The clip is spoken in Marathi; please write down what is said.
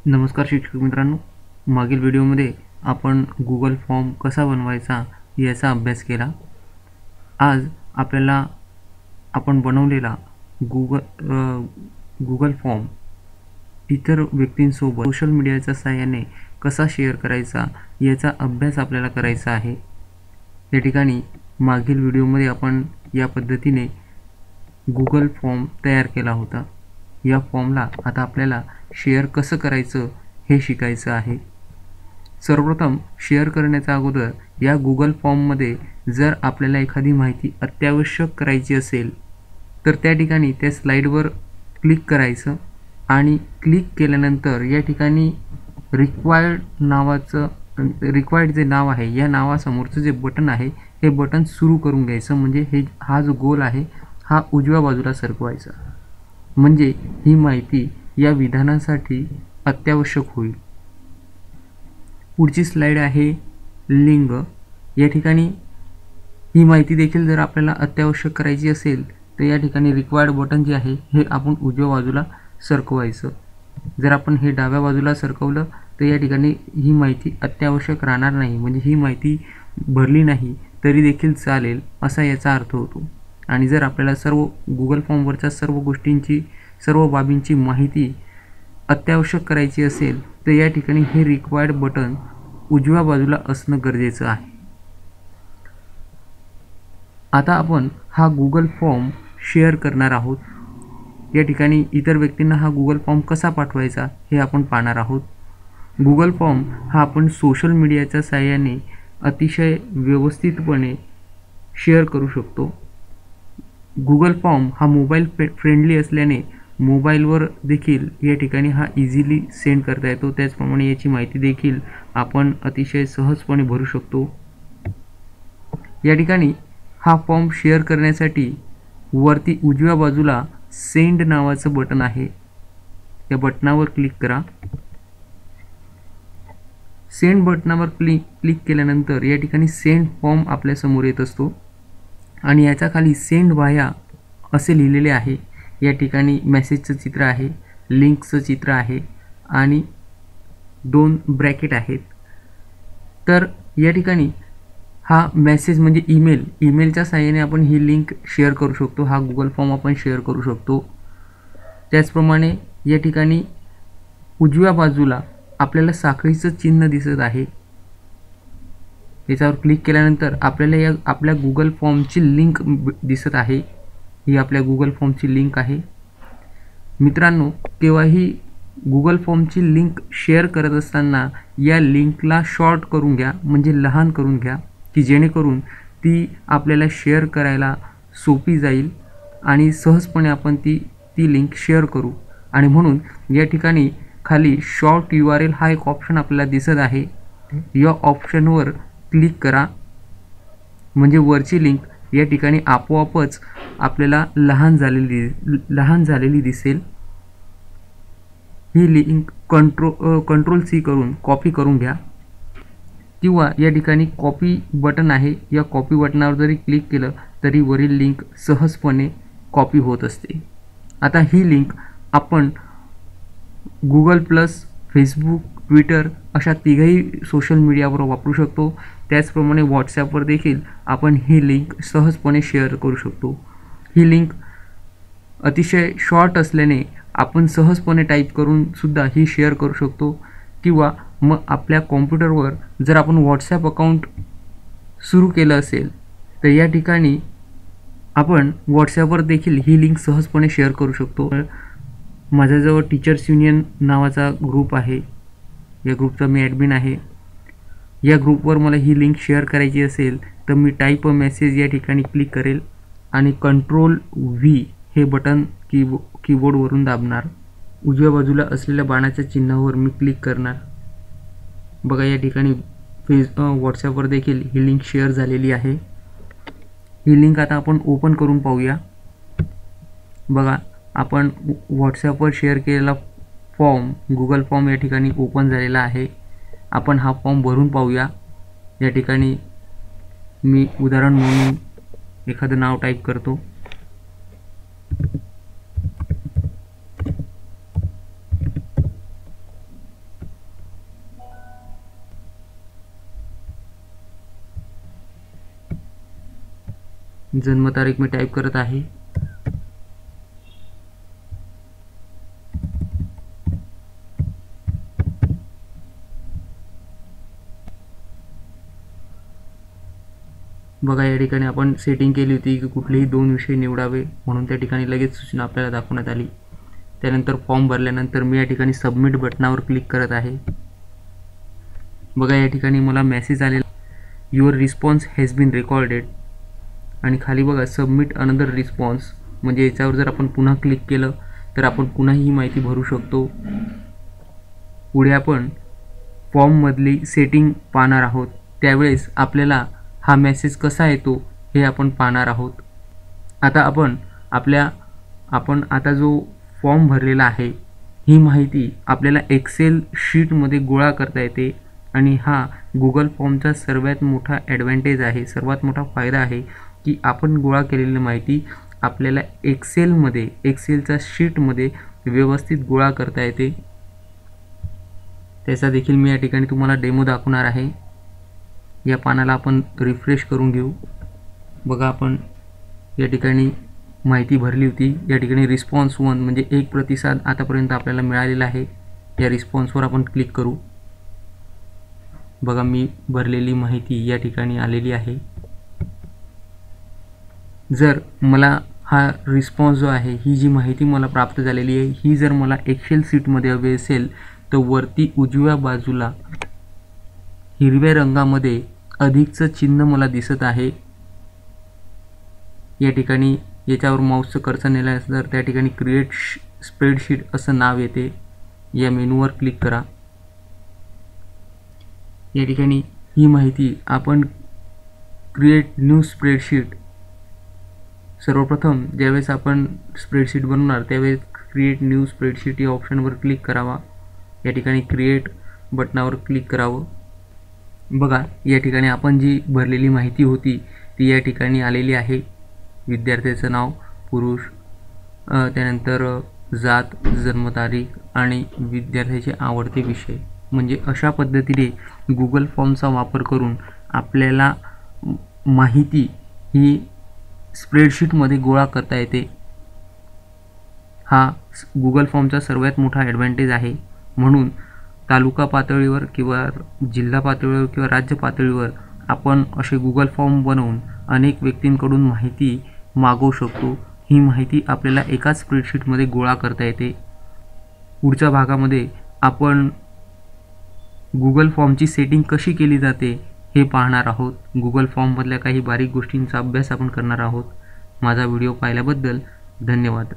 नमस्कार शिक्षक मित्रांनो, मागील व्हिडिओमध्ये आपण गूगल फॉर्म कसा बनवायचा याचा अभ्यास केला। आज आपल्याला आपण बनवलेला गूगल फॉर्म इतर व्यक्तींसोबत सोशल मीडियाच्या सहाय्याने कसा शेअर करायचा याचा अभ्यास आपल्याला करायचा आहे। या ठिकाणी मागील व्हिडिओमध्ये आपण या पद्धतीने गूगल फॉर्म तयार केला होता। या फॉर्मला आता आपल्याला शेअर कसं करायचं हे शिकायचं आहे। सर्वप्रथम शेअर करण्याच्या अगोदर या गूगल फॉर्ममध्ये जर आपल्याला एखादी माहिती अत्यावश्यक करायची असेल तर त्या ठिकाणी त्या स्लाइडवर क्लिक करायचं आणि क्लिक केल्यानंतर या ठिकाणी रिक्वायर्ड जे नाव आहे या नावासमोरचं जे बटन आहे हे बटन सुरू करून घ्यायचं। म्हणजे हा जो गोल आहे हा उजव्या बाजूला सरकवायचा, म्हणजे ही माहिती या विधानासाठी अत्यावश्यक होईल। पुढची स्लाइड आहे लिंग। या ठिकाणी ही माहिती देखील जर आपल्याला अत्यावश्यक करायची असेल तर या ठिकाणी रिक्वायर्ड बटन जे आहे हे आपण उजव्या बाजूला सरकवायचं। जर आपण हे डाव्या बाजूला सरकवलं तर या ठिकाणी ही माहिती अत्यावश्यक राहणार नाही, म्हणजे ही माहिती भरली नाही तरी देखील चालेल असा याचा अर्थ होतो। आणि जर आपल्याला सर्व गूगल फॉर्मवरच्या सर्व बाबींची माहिती अत्यावश्यक करायची असेल तर या ठिकाणी हे रिक्वायर्ड बटन उजव्या बाजूला असणं गरजेचं आहे। आता आपण हा गूगल फॉर्म शेअर करणार आहोत। या ठिकाणी इतर व्यक्तींना हा गूगल फॉर्म कसा पाठवायचा हे आपण पाहणार आहोत। गूगल फॉर्म हा आपण सोशल मीडियाच्या सहाय्याने अतिशय व्यवस्थितपणे शेअर करू शकतो। गूगल फॉर्म हा मोबाईल फ्रेंडली असल्याने मोबाईलवर देखील या ठिकाणी हा इझिली सेंड करता येतो। त्याचप्रमाणे याची माहिती देखील आपण अतिशय सहजपणे भरू शकतो। या ठिकाणी हा फॉर्म शेअर करण्यासाठी वरती उजव्या बाजूला सेंड नावाचं बटन आहे, या बटनावर क्लिक करा। सेंड बटनावर क्लिक केल्यानंतर या ठिकाणी सेंड फॉर्म आपल्या समोर येत असतो आणि याच्या खाली सेंड व्हाया असे लिहिलेले आहे। या ठिकाणी मेसेजचं चित्र आहे, लिंकचं चित्र आहे आणि 2 ब्रॅकेट आहेत। तर या ठिकाणी हा मेसेज म्हणजे ईमेलच्या सहाय्याने आपण ही लिंक शेअर करू शकतो, हा गूगल फॉर्म आपण शेअर करू शकतो। त्याचप्रमाणे या ठिकाणी उजव्या बाजूला आपल्याला साखळीचं चिन्ह दिसत आहे, याच्यावर क्लिक केल्यानंतर आपल्याला आपल्या गूगल फॉर्मची लिंक दिसत आहे। ही आपल्या गूगल फॉर्मची लिंक आहे। मित्रांनो, केव्हाही गूगल फॉर्मची लिंक शेअर करत असताना या लिंकला शॉर्ट करून घ्या, म्हणजे लहान करून घ्या, की जेणेकरून ती आपल्याला शेअर करायला सोपी जाईल आणि सहजपणे आपण ती लिंक शेअर करू। आणि म्हणून या ठिकाणी खाली शॉर्ट URL हा एक ऑप्शन आपल्याला दिसत आहे, या ऑप्शनवर क्लिक करा, म्हणजे वरची लिंक या ठिकाणी आपोआपच आपल्याला लहान झालेली दिसेल। ही लिंक कंट्रोल C करून कॉपी करून घ्या, किंवा या ठिकाणी कॉपी बटन आहे, या कॉपी बटनावर जरी क्लिक केलं तरी वरील लिंक सहजपणे कॉपी होत असते। आता ही लिंक आपण Google+, फेसबुक, ट्विटर अशा तिघही सोशल मीडियावर वापरू शकतो। त्याचप्रमाणे व्हॉट्सॲपवर देखील आपण ही लिंक सहजपणे शेअर करू शकतो। ही लिंक अतिशय शॉर्ट असल्याने आपण सहजपणे टाईप करून सुद्धा ही शेअर करू शकतो, किंवा मग आपल्या कॉम्प्युटरवर जर आपण व्हॉट्सॲप अकाउंट सुरू केलं असेल तर या ठिकाणी आपण व्हॉट्सॲपवर देखील ही लिंक सहजपणे शेअर करू शकतो। माझ्याजवळ टीचर्स युनियन नावाचा ग्रुप आहे, या ग्रुपचा मी ॲडमिन आहे। या ग्रुपवर मला ही लिंक शेअर करायची असेल तर मी टाईप अ मेसेज या ठिकाणी क्लिक करेल आणि कंट्रोल V हे बटन कीबोर्डवरून दाबणार। उजव्या बाजूला असलेल्या बाणाच्या चिन्हावर मी क्लिक करणार। बघा, या ठिकाणी व्हॉट्सॲपवर देखील ही लिंक शेअर झालेली आहे। ही लिंक आता आपण ओपन करून पाहूया। बघा, आपण व्हॉट्सॲपवर शेअर केलेला गूगल फॉर्म या ठिकाणी ओपन झालेला आहे। आपण हा फॉर्म भरून पाहूया। या ठिकाणी मी उदाहरण म्हणून एखादं नाव टाईप करतो। जन्मतारीख मी टाईप करत आहे. बघा या ठिकाणी आपण सेटिंग केली होती की कुठलेही 2 विषय निवडावे, म्हणून त्या ठिकाणी लगेच सूचना आपल्याला दाखवण्यात आली. त्यानंतर फॉर्म भरल्यानंतर मी या ठिकाणी सबमिट बटनावर क्लिक करत आहे. बघा या ठिकाणी मला मेसेज आलेला, your response has been recorded, आणि खाली बघा सबमिट अनदर रिस्पॉन्स, म्हणजे याच्यावर जर आपण पुन्हा क्लिक केलं तर आपण पुन्हा ही माहिती भरू शकतो. पुढे आपण फॉर्ममधली सेटिंग पाहणार आहोत. त्यावेळेस आपल्याला हा मेसेज कसा येतो हे आपण पाहणार आहोत. आता आपण आता जो फॉर्म भरलेला आहे ही माहिती आपल्याला एक्सेल शीटमध्ये गोळा करता येते, आणि हा गुगल फॉर्मचा सर्वात मोठा ॲडव्हान्टेज आहे, सर्वात मोठा फायदा आहे की आपण गोळा केलेली माहिती आपल्याला एक्सेलच्या शीटमध्ये व्यवस्थित गोळा करता येते. त्याचा देखील मी या ठिकाणी तुम्हाला डेमो दाखवणार आहे. या पानाला आपण रिफ्रेश करून घेऊ. बघा आपण या ठिकाणी माहिती भरली होती. या ठिकाणी रिस्पॉन्स 1 म्हणजे 1 प्रतिसाद आतापर्यंत आपल्याला मिळालेला आहे. या रिस्पॉन्सवर आपण क्लिक करू. बघा मी भरलेली माहिती या ठिकाणी आलेली आहे. जर मला हा रिस्पॉन्स जो आहे, ही जी माहिती मला प्राप्त झालेली आहे, ही जर मला एक्सेल शीटमध्ये हवी असेल तर वरती उजव्या बाजूला हिरव्या रंगामध्ये अधिकचं चिन्ह मला दिसत आहे. या ठिकाणी याच्यावर माऊसचं कर्सर नेलं तर त्या ठिकाणी क्रिएट स्प्रेडशीट असं नाव येते. या मेनूवर क्लिक करा. या ठिकाणी ही माहिती आपण क्रिएट न्यू स्प्रेडशीट, सर्वप्रथम ज्यावेळेस आपण स्प्रेडशीट बनवणार त्यावेळेस क्रिएट न्यू स्प्रेडशीट या ऑप्शनवर क्लिक करावा. या ठिकाणी क्रिएट बटनावर क्लिक करावं. बघा या ठिकाणी आपण जी भरलेली माहिती होती ती या ठिकाणी आलेली आहे. विद्यार्थ्याचं नाव, पुरुष, त्यानंतर जात, जन्मतारीख आणि विद्यार्थ्याचे आवडते विषय. म्हणजे अशा पद्धतीने गुगल फॉर्मचा वापर करून आपल्याला माहिती ही स्प्रेडशीटमध्ये गोळा करता येते. हा गुगल फॉर्मचा सर्वात मोठा ॲडव्हान्टेज आहे. म्हणून तालुका पातळीवर किंवा जिल्हा पातळीवर किंवा राज्य पातळीवर आपण असे गुगल फॉर्म बनवून अनेक व्यक्तींकडून माहिती मागवू शकतो. ही माहिती आपल्याला एकाच स्प्रेडशीटमध्ये गोळा करता येते. पुढच्या भागामध्ये आपण गुगल फॉर्मची सेटिंग कशी केली जाते हे पाहणार आहोत. गुगल फॉर्ममधल्या काही बारीक गोष्टींचा अभ्यास आपण करणार आहोत. माझा व्हिडिओ पाहिल्याबद्दल धन्यवाद.